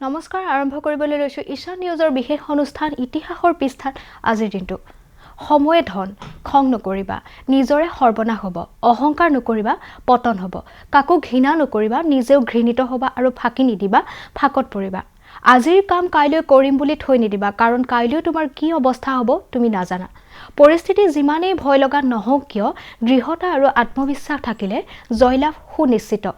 নমস্কাৰ আৰম্ভ কৰিবলৈ লৈছো ঈশান নিউজৰ বিশেষ অনুষ্ঠান ইতিহাসৰ পৃষ্ঠাত আজিৰ দিনটো সময়ে ধন খং নকৰিবা নিজৰে সৰ্বনাশ হ'ব অহংকাৰ নকৰিবা পতন হ'ব কাকো ঘৃণা নকৰিবা নিজেও ঘৃণিত হ'বা আৰু ফাঁকি নিদিবা ফাঁকত পৰিবা আজিৰ কাম কাইলৈ কৰিম বুলি থৈ নিদিবা কাৰণ কাইলৈ তোমাৰ কি অৱস্থা হ'ব তুমি নাজানা পৰিস্থিতি যিমানেই ভয় লগা নহওক কিয় দৃঢ়তা আৰু আত্মবিশ্বাস থাকিলে জয়লাভ সুনিশ্চিত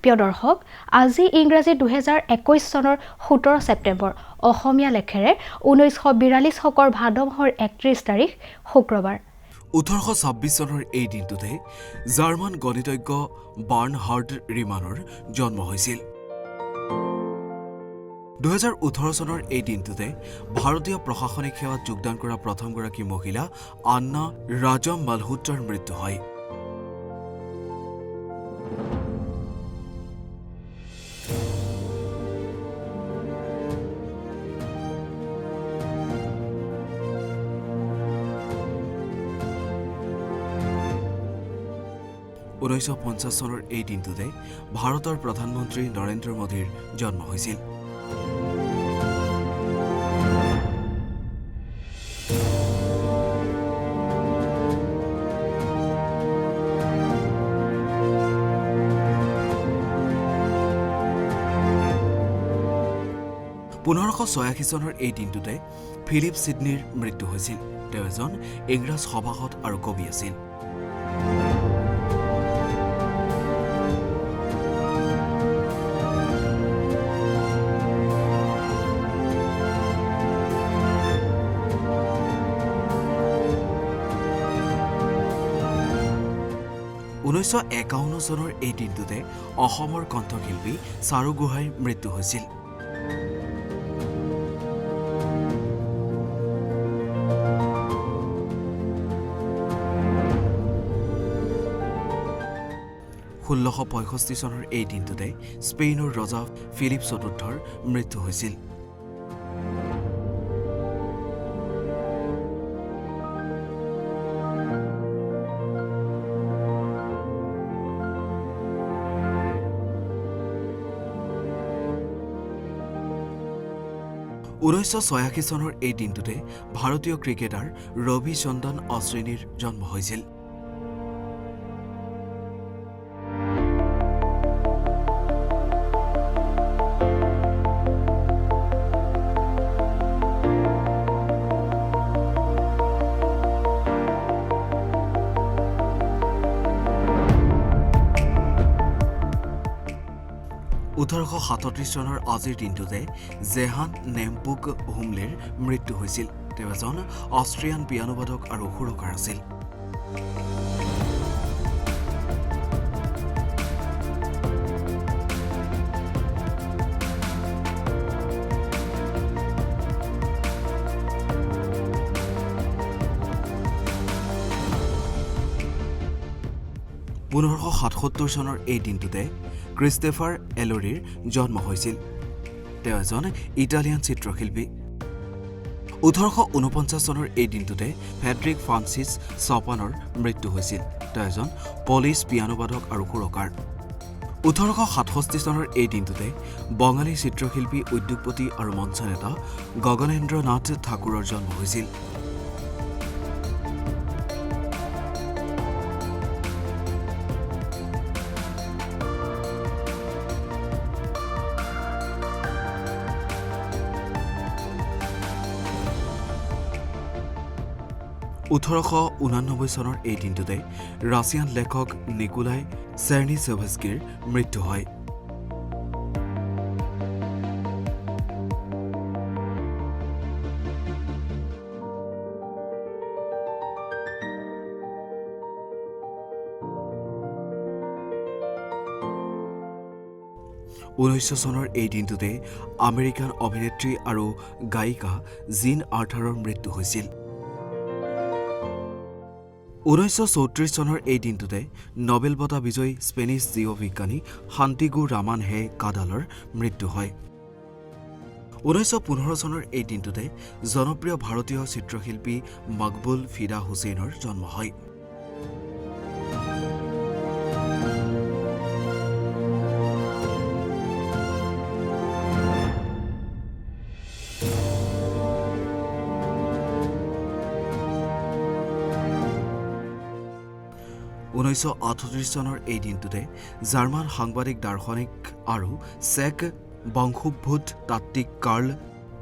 প্ৰিয় দৰ্শক আজি ইংৰাজী 2021 চনৰ 17 ছেপ্টেম্বৰ অসমীয়া লেখেৰে 1942 শকৰ ভাদ মাহৰ 31 তাৰিখ শুক্ৰবাৰ 1826 চনৰ এই দিনটোতে জাৰ্মান গণিতজ্ঞ বাৰ্নহাৰ্ড ৰিমানৰ জন্ম হৈছিল 2018 চনৰ এই দিনটোতে ভাৰতীয় প্ৰশাসনিক সেৱাত যোগদান কৰা প্ৰথমগৰাকী মহিলা আন্না ৰাজম মালহোত্ৰাৰ মৃত্যু হয় 1950 চনৰ এই দিনটোতে ভাৰতৰ প্ৰধানমন্ত্ৰী নৰেন্দ্ৰ মোদীৰ জন্ম হৈছিল চনৰ এই দিনটোতে ফিলিপ ছিডনীৰ মৃত্যু হৈছিল তেওঁ এজন ইংৰাজ সভাসদ আৰু কবি আছিল ঊনৈছশ 51 চনৰ এই দিনটোতে অসমৰ কণ্ঠশিল্পী চাৰু গোহাঁইৰ মৃত্যু হৈছিল 1665 চনৰ এই দিনটোতে স্পেইনৰ ৰজা ফিলিপ চতুৰ্থৰ মৃত্যু হৈছিল 1986 চনৰ এই দিনটোতে ভাৰতীয় ক্ৰিকেটাৰ ৰবিচন্দ্ৰন অশ্বিনীৰ জন্ম হৈছিল চনৰ আজিৰ দিনটোতে জেহান নেমপুক হুমলেৰ মৃত্যু হৈছিল তেওঁ এজন অষ্ট্ৰিয়ান পিয়ানোবাদক আৰু সুৰকাৰ আছিল চনৰ এই দিনটোতে ক্ৰিষ্টেফাৰ এলোৰিৰ জন্ম হৈছিল তেওঁ এজন ইটালিয়ান চিত্ৰশিল্পী 1849 চনৰ এই দিনটোতে ফেডৰিক ফ্ৰান্সিছ চপানৰ মৃত্যু হৈছিল তেওঁ এজন পলিছ পিয়ানোবাদক আৰু সুৰকাৰ 1867 চনৰ এই দিনটোতে বঙালী চিত্ৰশিল্পী উদ্যোগপতি আৰু মঞ্চ নেতা গগনেন্দ্ৰ নাথ ঠাকুৰৰ জন্ম হৈছিল 1889 চনৰ এই দিনটোতে ৰাছিয়ান লেখক নিকোলাই চেৰনিচেভস্কিৰ মৃত্যু হয় 1900 চনৰ এই দিনটোতে আমেৰিকান অভিনেত্ৰী আৰু গায়িকা জিন আৰ্থাৰৰ মৃত্যু হৈছিল 1934 চনৰ এই দিনটোতে নোবেল বঁটা বিজয়ী স্পেনিছ জীৱবিজ্ঞানী শান্তিগু ৰামান হে কাদালৰ মৃত্যু হয় 1915 চনৰ এই দিনটোতে জনপ্ৰিয় ভাৰতীয় চিত্ৰশিল্পী মকবুল ফিদা হুছেইনৰ জন্ম হয় 1938 চনৰ এই দিনটোতে জাৰ্মান সাংবাদিক দাৰ্শনিক আৰু চেক বংশোদ্ভূত তাত্ত্বিক কাৰ্ল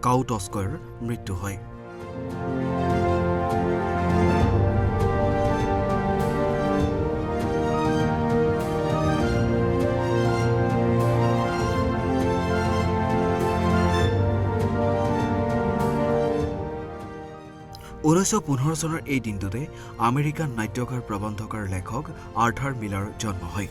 কাউটস্কয়ৰ মৃত্যু হয়। 1915 চনৰ এই দিনটোতে আমেৰিকান নাট্যকাৰ প্ৰবন্ধক আৰু লেখক আৰ্থাৰ মিলাৰ জন্ম হয়।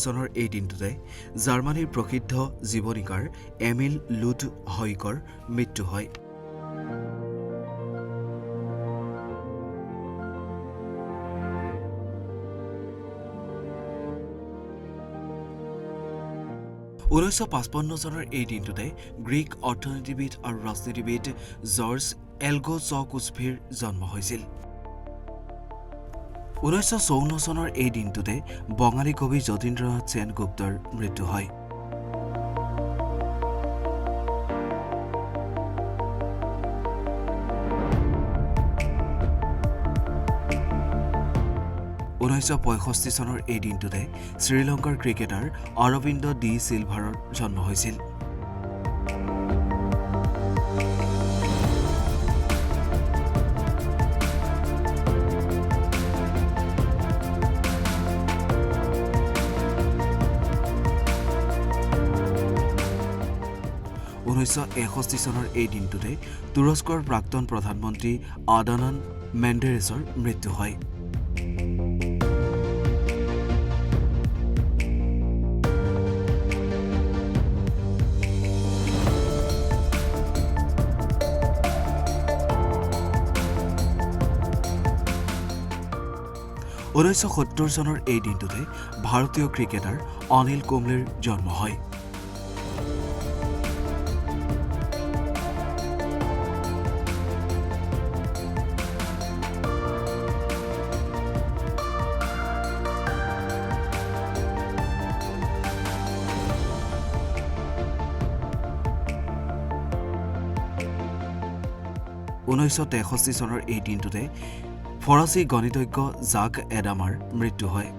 চনৰ এই দিনটোতে জাৰ্মানীৰ প্ৰসিদ্ধ জীৱনীকাৰ এমিল লুড হয়কৰ মৃত্যু হয়। 1955 চনৰ এই দিনটোতে গ্ৰীক অৰ্থনীতিবিদ আৰু ৰাজনীতিবিদ জৰ্জ এলগোজকুস্ফিৰ জন্ম হৈছিল। 1954 চনৰ এই দিনটোতে বঙালী কবি যতীন্দ্ৰনাথ সেনগুপ্তৰ মৃত্যু হয়। 1965 চনৰ এই দিনটোতে শ্ৰীলংকাৰ ক্ৰিকেটাৰ অৰবিন্দ ডি সিলভাৰৰ জন্ম হৈছিল। 1961 চনৰ এই দিনটোতে তুৰস্কৰ প্ৰাক্তন প্ৰধানমন্ত্ৰী আদানান মেণ্ডেৰেছৰ মৃত্যু হয়। 1970 চনৰ এই দিনটোতে ভাৰতীয় ক্ৰিকেটাৰ অনিল কুম্বলেৰ জন্ম হয়। 1963 চনৰ এই দিনটোতে ফৰাচী গণিতজ্ঞ জাক এডামাৰ মৃত্যু হয়।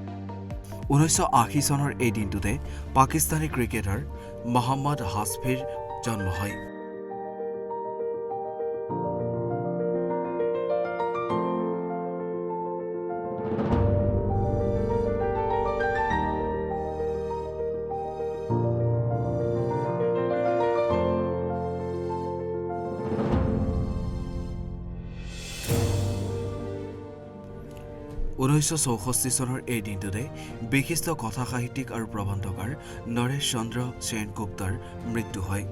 1980 চনৰ এই দিনটোতে পাকিস্তানী ক্ৰিকেটাৰ মহম্মদ হাছফিৰ জন্ম হয়। 1964 চনৰ এই দিনটোতে বিশিষ্ট কথা সাহিত্যিক আৰু প্ৰবন্ধকাৰ নৰেশ চন্দ্ৰ সেনগুপ্তৰ মৃত্যু হয়।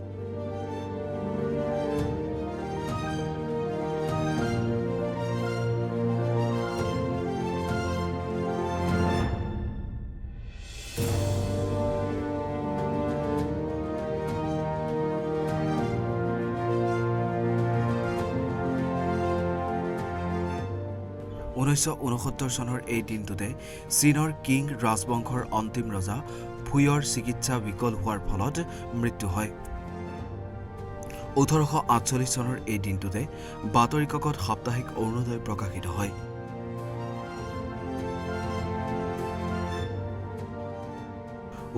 1969 চনৰ এই দিনটোতে চীনৰ কিং ৰাজবংশৰ অন্তিম ৰজা ফুয়ৰ চিকিৎসা বিকল হোৱাৰ ফলত মৃত্যু হয়। 1848 চনৰ এই দিনটোতে বাতৰি কাকত সাপ্তাহিক অৰুণোদয় প্ৰকাশিত হয়।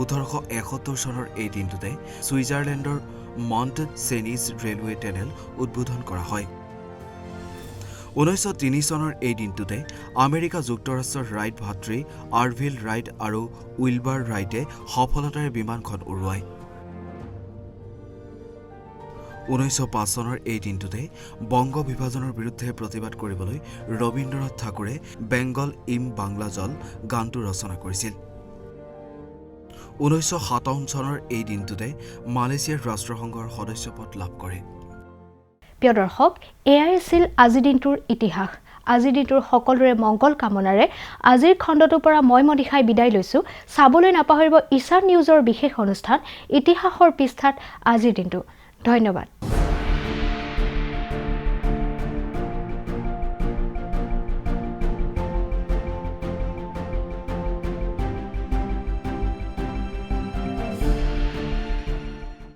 1871 চনৰ এই দিনটোতে ছুইজাৰলেণ্ডৰ মণ্ট চেনিজ ৰেলৱে টানেল উদ্বোধন কৰা হয়। 1903 চনৰ এই দিনটোতে আমেৰিকা যুক্তৰাষ্ট্ৰৰ ৰাইট ভাতৃ আৰভিল ৰাইট আৰু উইলবাৰ ৰাইটে সফলতাৰে বিমানখন উৰুৱায়। 1905 চনৰ এই দিনটোতে বংগ বিভাজনৰ বিৰুদ্ধে প্ৰতিবাদ কৰিবলৈ ৰবীন্দ্ৰনাথ ঠাকুৰে বেংগল ইম বাংলা জল গানটো ৰচনা কৰিছিল। 1957 চনৰ এই দিনটোতে মালয়েছিয়াৰ ৰাষ্ট্ৰসংঘৰ সদস্যপদ লাভ কৰে। প্ৰিয় দৰ্শক, এয়াই আছিল আজিৰ দিনটোৰ ইতিহাস। আজিৰ দিনটোৰ সকলোৰে মংগল কামনাৰে আজিৰ খণ্ডটোৰ পৰা মই মনিষাই বিদায় লৈছোঁ। চাবলৈ নাপাহৰিব ঈশান নিউজৰ বিশেষ অনুষ্ঠান ইতিহাসৰ পৃষ্ঠাত আজিৰ দিনটো। ধন্যবাদ।